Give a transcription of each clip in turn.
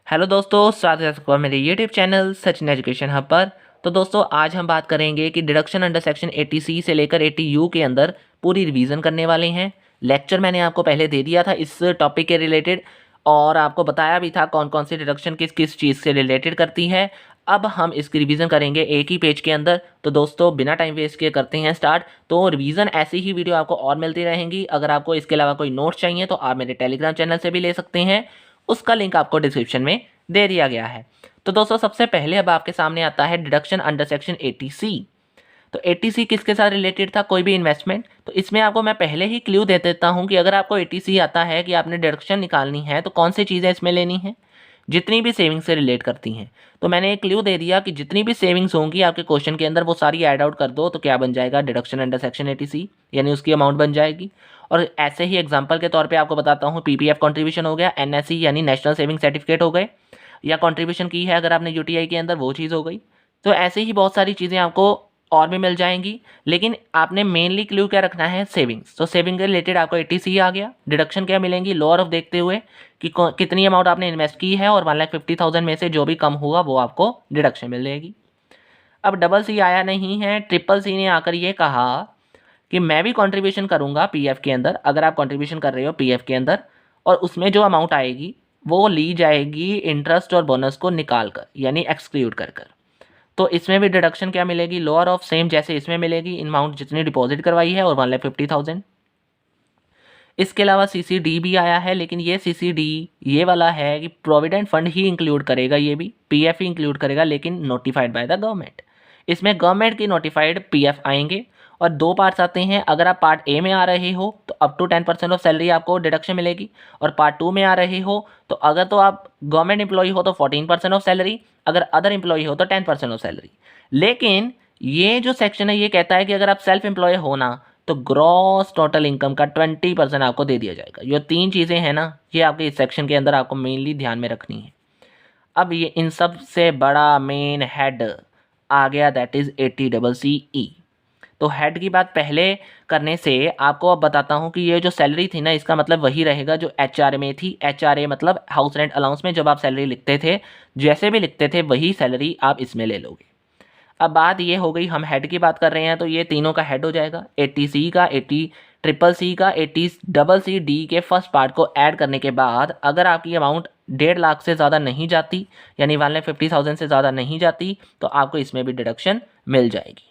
Hello दोस्तों, स्वागत है आपका मेरे YouTube channel Sachin education hub पर। तो दोस्तों आज हम बात करेंगे कि डिडक्शन अंडर सेक्शन 80C से लेकर 80U के अंदर पूरी रिवीजन करने वाले हैं। लेक्चर मैंने आपको पहले दे दिया था इस टॉपिक के रिलेटेड और आपको बताया भी था कौन कौन सी डिडक्शन किस किस चीज़ से रिलेटेड करती है। अब हम इसकी रिवीजन करेंगे एक ही पेज के अंदर। तो दोस्तों बिना टाइम वेस्ट किए करते हैं स्टार्ट। तो रिवीजन ऐसी ही वीडियो आपको और मिलती रहेंगी। अगर आपको इसके अलावा कोई नोट्स चाहिए तो आप मेरे टेलीग्राम चैनल से भी ले सकते हैं, उसका लिंक आपको डिस्क्रिप्शन में दे दिया गया है। तो दोस्तों सबसे पहले अब आपके सामने आता है डिडक्शन अंडर सेक्शन 80C। तो 80C किसके साथ रिलेटेड था? कोई भी इन्वेस्टमेंट। तो इसमें आपको मैं पहले ही क्लू दे देता हूं कि अगर आपको 80C आता है कि आपने डिडक्शन निकालनी है तो कौन सी चीज़ें इसमें लेनी है, जितनी भी सेविंग्स से रिलेट करती हैं। तो मैंने एक क्लू दे दिया कि जितनी भी सेविंग्स होंगी आपके क्वेश्चन के अंदर वो सारी ऐड आउट कर दो तो क्या बन जाएगा, डिडक्शन अंडर सेक्शन 80C, यानी उसकी अमाउंट बन जाएगी। और ऐसे ही एग्जांपल के तौर पे आपको बताता हूँ, पीपीएफ कंट्रीब्यूशन हो गया, एनएससी यानी नेशनल सेविंग सर्टिफिकेट हो गए, या कंट्रीब्यूशन की है अगर आपने यूटीआई के अंदर, वो चीज़ हो गई। तो ऐसे ही बहुत सारी चीज़ें आपको और भी मिल जाएंगी, लेकिन आपने मेनली क्लू क्या रखना है, सेविंग्स। तो सेविंग के रिलेटेड आपको 80C आ गया। डिडक्शन क्या मिलेंगी, लोअर ऑफ देखते हुए कि कितनी अमाउंट आपने इन्वेस्ट की है और 1,50,000 में से जो भी कम हुआ वो आपको डिडक्शन मिल जाएगी। अब डबल सी आया नहीं है, ट्रिपल सी ने आकर ये कहा कि मैं भी कंट्रीब्यूशन करूंगा पीएफ के अंदर। अगर आप कंट्रीब्यूशन कर रहे हो पीएफ के अंदर और उसमें जो अमाउंट आएगी वो ली जाएगी इंटरेस्ट और बोनस को निकाल कर, यानी एक्सक्लूड कर कर। तो इसमें भी डिडक्शन क्या मिलेगी, लोअर ऑफ सेम जैसे इसमें मिलेगी, अमाउंट जितनी डिपॉजिट करवाई है और 1,50,000। इसके अलावा सीसीडी भी आया है, लेकिन ये सीसीडी ये वाला है कि प्रोविडेंट फंड ही इंक्लूड करेगा, ये भी पीएफ ही इंक्लूड करेगा, लेकिन नोटिफाइड बाय द गवर्नमेंट। इसमें गवर्नमेंट की नोटिफाइड पीएफ आएंगे और दो पार्ट्स आते हैं। अगर आप पार्ट ए में आ रहे हो तो अप टू 10% ऑफ सैलरी आपको डिडक्शन मिलेगी, और पार्ट 2 में आ रहे हो तो अगर तो आप गवर्नमेंट एम्प्लॉय हो तो 14% ऑफ सैलरी, अगर अदर एम्प्लॉय हो तो 10% ऑफ सैलरी। लेकिन ये जो सेक्शन है ये कहता है कि अगर आप सेल्फ एम्प्लॉय हो ना तो ग्रॉस टोटल इनकम का 20% आपको दे दिया जाएगा। ये तीन चीज़ें हैं ना, ये आपके इस सेक्शन के अंदर आपको मेनली ध्यान में रखनी है। अब ये इन सब से बड़ा मेन हेड आ गया, दैट इज 80CE। तो हेड की बात पहले करने से आपको अब बताता हूँ कि ये जो सैलरी थी ना, इसका मतलब वही रहेगा जो एचआरए में थी। एचआरए मतलब हाउस रेंट अलाउंस में जब आप सैलरी लिखते थे, जैसे भी लिखते थे वही सैलरी आप इसमें ले लोगे। अब बात ये हो गई, हम हेड की बात कर रहे हैं तो ये तीनों का हेड हो जाएगा, 80C का, 80CCC का, 80CCD के फर्स्ट पार्ट को ऐड करने के बाद अगर आपकी अमाउंट 1.5 लाख से ज़्यादा नहीं जाती, यानी 1,50,000 से ज़्यादा नहीं जाती, तो आपको इसमें भी डिडक्शन मिल जाएगी।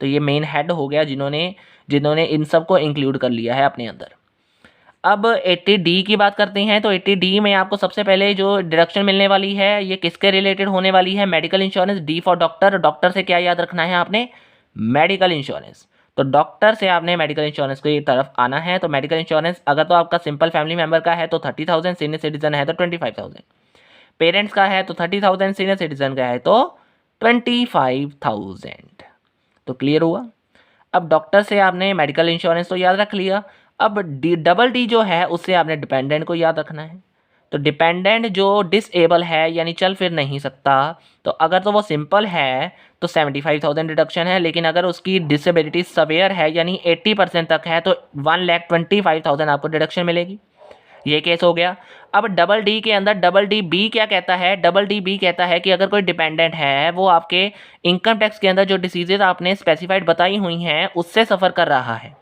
तो ये मेन हेड हो गया जिन्होंने जिन्होंने इन सब को इंक्लूड कर लिया है अपने अंदर। अब 80D की बात करते हैं। तो 80D में आपको सबसे पहले जो डिडक्शन मिलने वाली है ये किसके रिलेटेड होने वाली है, medical insurance. D for doctor, doctor से क्या याद रखना है आपने, मेडिकल इंश्योरेंस। तो डॉक्टर से आपने मेडिकल इंश्योरेंस की तरफ आना है। तो मेडिकल इंश्योरेंस अगर तो आपका सिंपल फैमिली मेंबर का है तो 30,000, सीनियर सिटीजन है तो 25,000, पेरेंट्स का है तो 30,000, सीनियर सिटीजन का है तो 25,000। तो क्लियर हुआ। अब डॉक्टर से आपने मेडिकल इंश्योरेंस तो याद रख लिया। अब डबल डी जो है उससे आपने डिपेंडेंट को याद रखना है। तो डिपेंडेंट जो डिसेबल है यानी चल फिर नहीं सकता, तो अगर तो वो सिंपल है तो 75,000 डिडक्शन है, लेकिन अगर उसकी डिसेबिलिटी सवेयर है यानी 80% तक है तो 1,25,000 आपको डिडक्शन मिलेगी। ये केस हो गया। अब डबल डी के अंदर डबल डी बी क्या कहता है, डबल डी बी कहता है कि अगर कोई डिपेंडेंट है वो आपके इनकम टैक्स के अंदर जो डिसीजेज आपने स्पेसिफाइड बताई हुई हैं उससे सफ़र कर रहा है,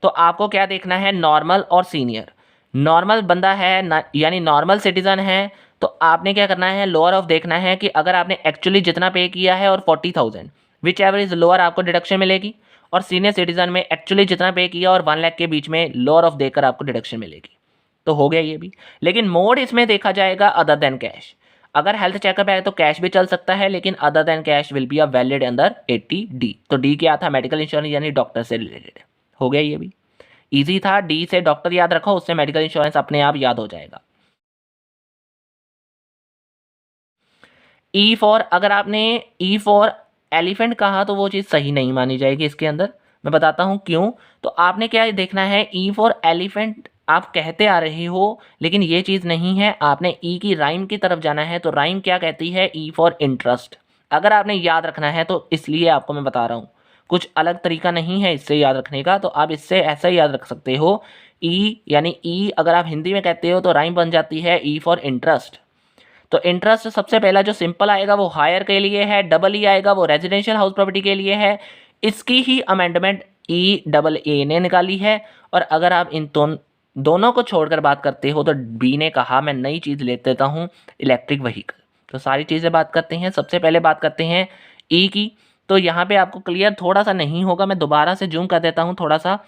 तो आपको क्या देखना है, नॉर्मल और सीनियर। नॉर्मल बंदा है यानी नॉर्मल सिटीजन है तो आपने क्या करना है, लोअर ऑफ देखना है कि अगर आपने एक्चुअली जितना पे किया है और 40,000 विच एवर इज लोअर आपको डिडक्शन मिलेगी, और सीनियर सिटीजन में एक्चुअली जितना पे किया और 1 लाख के बीच में लोअर ऑफ देकर आपको डिडक्शन मिलेगी। तो हो गया ये भी। लेकिन मोड इसमें देखा जाएगा अदर देन कैश। अगर हेल्थ चेकअप है तो कैश भी चल सकता है, लेकिन other than cash will be a valid under 80D। तो डी क्या था, मेडिकल इंश्योरेंस यानी डॉक्टर से रिलेटेड। हो गया ये भी इजी था। डी से डॉक्टर याद रखो, उससे मेडिकल इंश्योरेंस अपने आप याद हो जाएगा। ई फॉर, अगर आपने ई फॉर एलिफेंट कहा तो वो चीज़ सही नहीं मानी जाएगी इसके अंदर। मैं बताता हूँ क्यों। तो आपने क्या देखना है, ई फॉर एलिफेंट आप कहते आ रहे हो, लेकिन ये चीज़ नहीं है। आपने ई की राइम की तरफ जाना है। तो राइम क्या कहती है, ई फॉर इंटरेस्ट। अगर आपने याद रखना है तो इसलिए आपको मैं बता रहा हूँ, कुछ अलग तरीका नहीं है इससे याद रखने का। तो आप इससे ऐसा ही याद रख सकते हो, ई यानी ई अगर आप हिंदी में कहते हो तो राइम बन जाती है ई फॉर इंटरेस्ट। तो इंटरेस्ट सबसे पहला जो सिंपल आएगा वो हायर के लिए है, डबल ई आएगा वो रेजिडेंशियल हाउस प्रॉपर्टी के लिए है। इसकी ही अमेंडमेंट EAA ने निकाली है। और अगर आप इन दोनों को छोड़कर बात करते हो तो बी ने कहा मैं नई चीज़ ले देता हूँ, इलेक्ट्रिक व्हीकल। तो सारी चीज़ें बात करते हैं। सबसे पहले बात करते हैं ई की। तो यहाँ पे आपको क्लियर थोड़ा सा नहीं होगा, मैं दोबारा से जूम कर देता हूँ थोड़ा सा।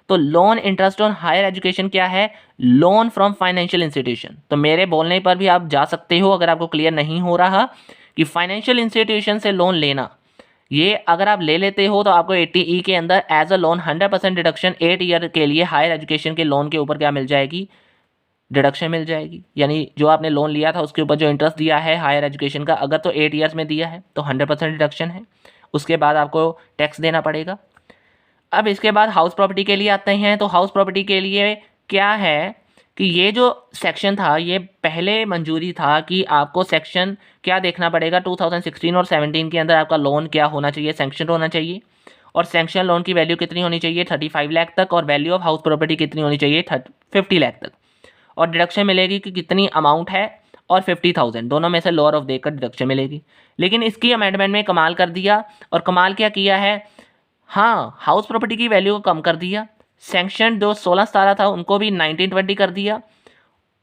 तो loan interest on higher education क्या है? Loan from financial institution. तो मेरे बोलने पर भी आप जा सकते हो अगर आपको क्लियर नहीं हो रहा कि फाइनेंशियल इंस्टीट्यूशन से लोन लेना, ये अगर आप ले लेते हो तो आपको 80E के अंदर as a loan 100% deduction 8 year के लिए हायर एजुकेशन के लोन के ऊपर क्या मिल जाएगी? डिडक्शन मिल जाएगी। यानी जो आपने लोन लिया था उसके ऊपर जो इंटरेस्ट दिया है हायर एजुकेशन का, अगर तो 8 ईयर्स में दिया है तो 100% डिडक्शन है, उसके बाद आपको टैक्स देना पड़ेगा। अब इसके बाद हाउस प्रॉपर्टी के लिए आते हैं। तो हाउस प्रॉपर्टी के लिए क्या है कि ये जो सेक्शन था ये पहले मंजूरी था कि आपको सेक्शन क्या देखना पड़ेगा, 2016 और 17 के अंदर आपका लोन क्या होना चाहिए, सैंक्शन होना चाहिए। और सैंक्शन लोन की वैल्यू कितनी होनी चाहिए? 35 लाख तक। और वैल्यू ऑफ हाउस प्रॉपर्टी कितनी होनी चाहिए? 50 लाख तक। और डिडक्शन मिलेगी कि कितनी अमाउंट है और 50,000, दोनों में से लोअर ऑफ देकर डिडक्शन मिलेगी। लेकिन इसकी अमेंडमेंट में कमाल कर दिया। और कमाल क्या किया है? हाँ, हाउस प्रॉपर्टी की वैल्यू को कम कर दिया। सैंक्शन जो 16-17 था उनको भी 19-20 कर दिया।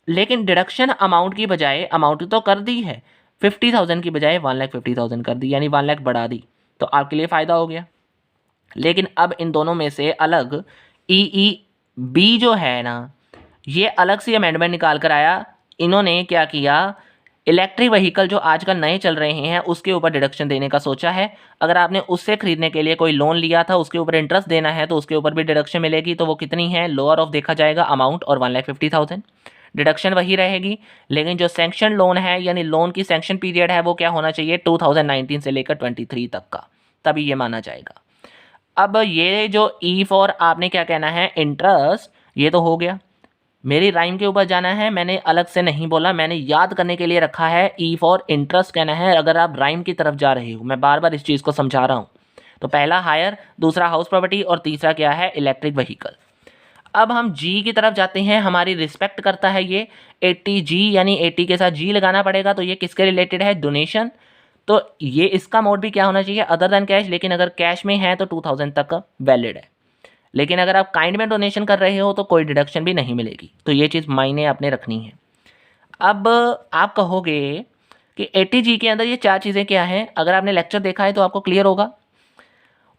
लेकिन डिडक्शन अमाउंट की बजाय, अमाउंट तो कर दी है, 50,000 की बजाय 1,50,000 कर दी, यानी 1 लाख बढ़ा दी। तो आपके लिए फ़ायदा हो गया। लेकिन अब इन दोनों में से अलग EEB जो है ना, ये अलग सी अमेंडमेंट निकाल कर आया। इन्होंने क्या किया? इलेक्ट्रिक व्हीकल जो आजकल नए चल रहे हैं उसके ऊपर डिडक्शन देने का सोचा है। अगर आपने उससे खरीदने के लिए कोई लोन लिया था, उसके ऊपर इंटरेस्ट देना है तो उसके ऊपर भी डिडक्शन मिलेगी। तो वो कितनी है? लोअर ऑफ देखा जाएगा अमाउंट और 1,50,000 डिडक्शन वही रहेगी। लेकिन जो सैंक्शन लोन है यानी लोन की सैंक्शन पीरियड है वो क्या होना चाहिए? 2019 से लेकर 23 तक का, तभी ये माना जाएगा। अब ये जो ई फॉर आपने क्या कहना है? इंटरेस्ट, ये तो हो गया। मेरी राइम के ऊपर जाना है, मैंने अलग से नहीं बोला, मैंने याद करने के लिए रखा है ई फॉर इंटरेस्ट कहना है अगर आप राइम की तरफ जा रहे हो। मैं बार बार इस चीज़ को समझा रहा हूँ। तो पहला हायर, दूसरा हाउस प्रॉपर्टी और तीसरा क्या है? Electric vehicle. अब हम जी की तरफ जाते हैं। हमारी रिस्पेक्ट करता है ये 80G, यानी 80 के साथ जी लगाना पड़ेगा। तो ये किसके रिलेटेड है? डोनेशन। तो ये इसका मोड भी क्या होना चाहिए? Other than cash. लेकिन अगर कैश में है तो 2000 तक का वैलिड है। लेकिन अगर आप काइंड में डोनेशन कर रहे हो तो कोई डिडक्शन भी नहीं मिलेगी। तो ये चीज़ मायने आपने रखनी है। अब आप कहोगे कि 80G के अंदर ये 4 चीज़ें क्या हैं? अगर आपने लेक्चर देखा है तो आपको क्लियर होगा।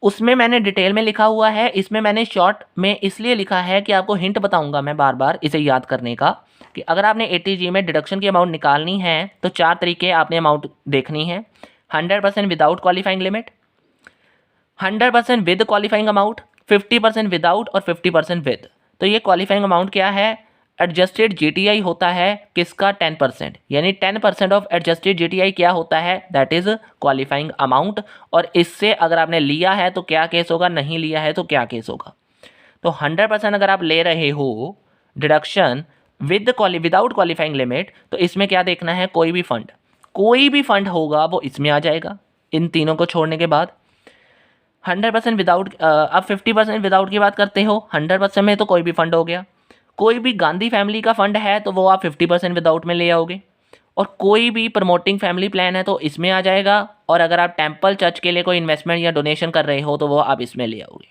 उसमें मैंने डिटेल में लिखा हुआ है, इसमें मैंने शॉर्ट में इसलिए लिखा है कि आपको हिंट बताऊंगा मैं बार बार इसे याद करने का, कि अगर आपने 80G में डिडक्शन की अमाउंट निकालनी है तो 4 तरीके आपने अमाउंट देखनी है। 100% without qualifying limit, 100% with qualifying amount, 50% without और 50% विद। तो ये क्वालिफाइंग अमाउंट क्या है? एडजस्टेड GTI होता है किसका? 10%, यानी 10% ऑफ एडजस्टेड GTI क्या होता है? That is qualifying amount. और इससे अगर आपने लिया है तो क्या केस होगा, नहीं लिया है तो क्या केस होगा। तो 100% अगर आप ले रहे हो डिडक्शन विदाउट क्वालिफाइंग लिमिट, तो इसमें क्या देखना है? कोई भी फंड होगा वो इसमें आ जाएगा, इन तीनों को छोड़ने के बाद। 100% विदाउट, अब 50% विदाउट की बात करते हो, 100% में तो कोई भी फंड हो गया। कोई भी गांधी फैमिली का फंड है तो वो आप 50% विदाउट में ले आओगे। और कोई भी प्रमोटिंग फैमिली प्लान है तो इसमें आ जाएगा। और अगर आप टेम्पल चर्च के लिए कोई इन्वेस्टमेंट या डोनेशन कर रहे हो तो वो आप इसमें ले आओगे।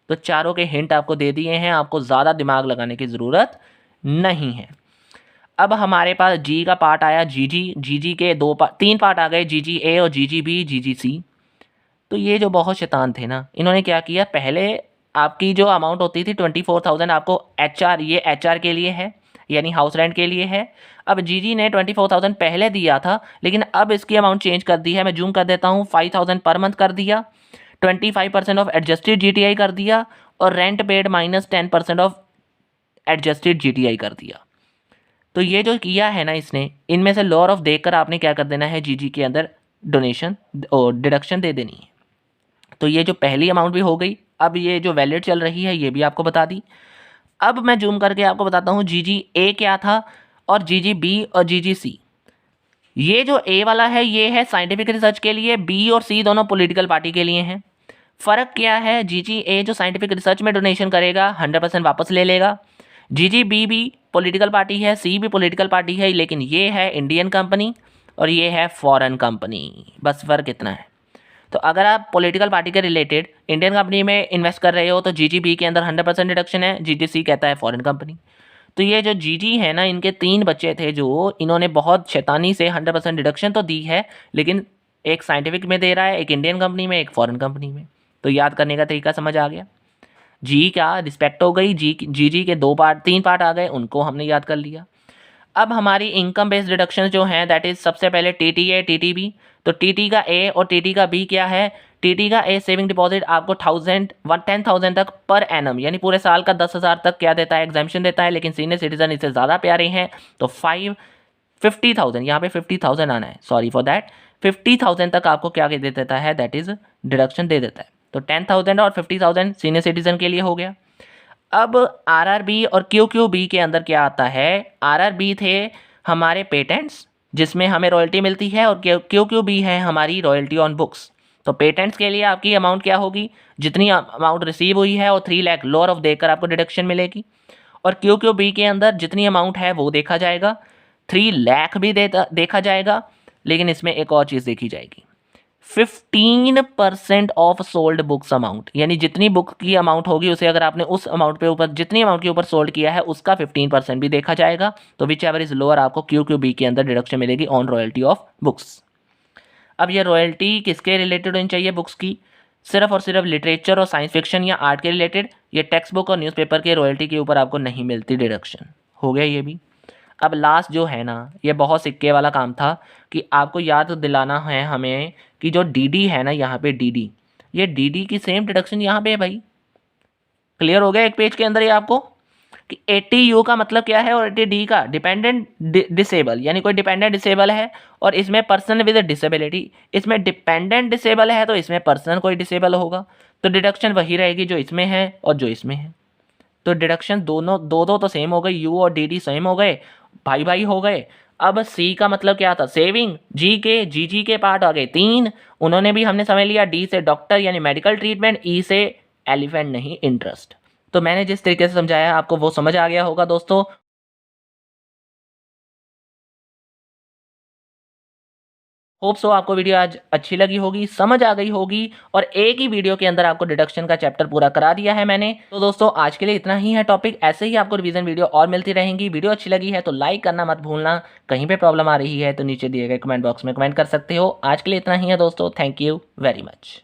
तो चारों के हिंट आपको दे दिए हैं, आपको ज़्यादा दिमाग लगाने की ज़रूरत नहीं है। अब हमारे पास जी का पार्ट आया, जी के 3 पार्ट आ गए, GGA और GGB, GGC। तो ये जो बहुत शैतान थे ना, इन्होंने क्या किया? पहले आपकी जो अमाउंट होती थी 24,000 आपको HR, ये HR के लिए है यानी हाउस रेंट के लिए है। अब जीजी ने 24,000 पहले दिया था, लेकिन अब इसकी अमाउंट चेंज कर दी है। मैं जूम कर देता हूँ, 5,000 पर मंथ कर दिया, 25% ऑफ एडजस्टेड GTI कर दिया और rent paid -10% of adjusted GTI कर दिया। तो ये जो किया है ना इसने, इनमें से लोअर ऑफ देकर आपने क्या कर देना है? जीजी के अंदर डोनेशन और डिडक्शन दे देनी है। तो ये जो पहली अमाउंट भी हो गई। अब ये जो वैलिड चल रही है ये भी आपको बता दी। अब मैं जूम करके आपको बताता हूँ GGA क्या था और GGB और GGC। ये जो A वाला है ये है साइंटिफिक रिसर्च के लिए, B और C दोनों पॉलिटिकल पार्टी के लिए हैं। फ़र्क क्या है? GGA जो साइंटिफिक रिसर्च में डोनेशन करेगा 100% वापस ले लेगा। GGB भी पॉलिटिकल पार्टी है, C भी पॉलिटिकल पार्टी है, लेकिन ये है इंडियन कंपनी और ये है फॉरेन कंपनी, बस फ़र्क इतना है। तो अगर आप पॉलिटिकल पार्टी के रिलेटेड इंडियन कंपनी में इन्वेस्ट कर रहे हो तो जीजीबी के अंदर 100% डिडक्शन है, जीटीसी कहता है फॉरेन कंपनी। तो ये जो जीजी है ना, इनके 3 बच्चे थे जो इन्होंने बहुत शैतानी से 100% डिडक्शन तो दी है, लेकिन एक साइंटिफिक में दे रहा है, एक इंडियन कंपनी में, एक फॉरेन कंपनी में। तो याद करने का तरीका समझ आ गया। जी का रिस्पेक्ट हो गई, जी के 2 पार्ट 3 पार्ट आ गए, उनको हमने याद कर लिया। अब हमारी इनकम बेस्ड डिडक्शन जो हैं दैट इज सबसे पहले टीटी है, टीटीबी। तो टीटी का ए और टीटी का बी क्या है? टीटी का ए सेविंग डिपॉजिट आपको 10,000 तक पर एनम, यानी पूरे साल का 10,000 तक क्या देता है? एग्जाम्पशन देता है। लेकिन सीनियर सिटीजन इससे ज़्यादा प्यारे हैं तो 50,000, यहाँ पे 50,000 आना है, सॉरी फॉर दैट। 50,000 तक आपको क्या दे देता है? दैट इज डिडक्शन दे देता है। तो 10,000 और 50,000 सीनियर सिटीजन के लिए हो गया। अब आरआरबी और क्यूक्यूबी के अंदर क्या आता है? आरआरबी थे हमारे पेटेंट्स जिसमें हमें रॉयल्टी मिलती है, और क्यूक्यूबी है हमारी रॉयल्टी ऑन बुक्स। तो पेटेंट्स के लिए आपकी अमाउंट क्या होगी? जितनी अमाउंट रिसीव हुई है और 3 लाख लोअर ऑफ देकर आपको डिडक्शन मिलेगी। और क्यूक्यूबी के अंदर जितनी अमाउंट है वो देखा जाएगा, 3 लाख भी देखा जाएगा, लेकिन इसमें एक और चीज़ देखी जाएगी, 15% ऑफ सोल्ड बुक्स अमाउंट, यानी जितनी बुक की अमाउंट होगी उसे अगर आपने उस अमाउंट पे ऊपर जितनी अमाउंट के ऊपर सोल्ड किया है उसका 15% भी देखा जाएगा। तो विच एवर इज लोअर आपको क्यूक्यूबी के अंदर डिडक्शन मिलेगी ऑन रॉयल्टी ऑफ बुक्स। अब ये रॉयल्टी किसके रिलेटेड होनी चाहिए? बुक्स की, सिर्फ और सिर्फ लिटरेचर और साइंस फिक्शन या आर्ट के रिलेटेड। ये टेक्स्ट बुक और न्यूज़पेपर के रॉयल्टी के ऊपर आपको नहीं मिलती डिडक्शन। हो गया ये भी। अब लास्ट जो है ना, ये बहुत सिक्के वाला काम था कि आपको याद दिलाना है हमें कि जो डीडी है ना, यहाँ पे डीडी, ये डीडी की सेम डिडक्शन यहाँ पे है भाई। क्लियर हो गया एक पेज के अंदर ये आपको कि 80U का मतलब क्या है और 80D का डिपेंडेंट डिसेबल, यानी कोई डिपेंडेंट डिसेबल है और इसमें पर्सन विद डिसेबिलिटी। इसमें डिपेंडेंट डिसेबल है तो इसमें पर्सन कोई डिसेबल होगा, तो डिडक्शन वही रहेगी जो इसमें है और जो इसमें है। तो डिडक्शन दोनों दो दो तो सेम हो गई, यू और डी सेम हो गए, भाई भाई हो गए। अब सी का मतलब क्या था? सेविंग। जी के पार्ट आ गए 3, उन्होंने भी हमने समझ लिया। डी से डॉक्टर यानी मेडिकल ट्रीटमेंट, ई से एलिफेंट नहीं इंटरेस्ट। तो मैंने जिस तरीके से समझाया आपको वो समझ आ गया होगा दोस्तों। होप सो आपको वीडियो आज अच्छी लगी होगी, समझ आ गई होगी, और एक ही वीडियो के अंदर आपको डिडक्शन का चैप्टर पूरा करा दिया है मैंने। तो दोस्तों आज के लिए इतना ही है टॉपिक, ऐसे ही आपको रिवीजन वीडियो और मिलती रहेंगी। वीडियो अच्छी लगी है तो लाइक करना मत भूलना, कहीं पे प्रॉब्लम आ रही है तो नीचे दिए गए कमेंट बॉक्स में कमेंट कर सकते हो। आज के लिए इतना ही है दोस्तों, थैंक यू वेरी मच।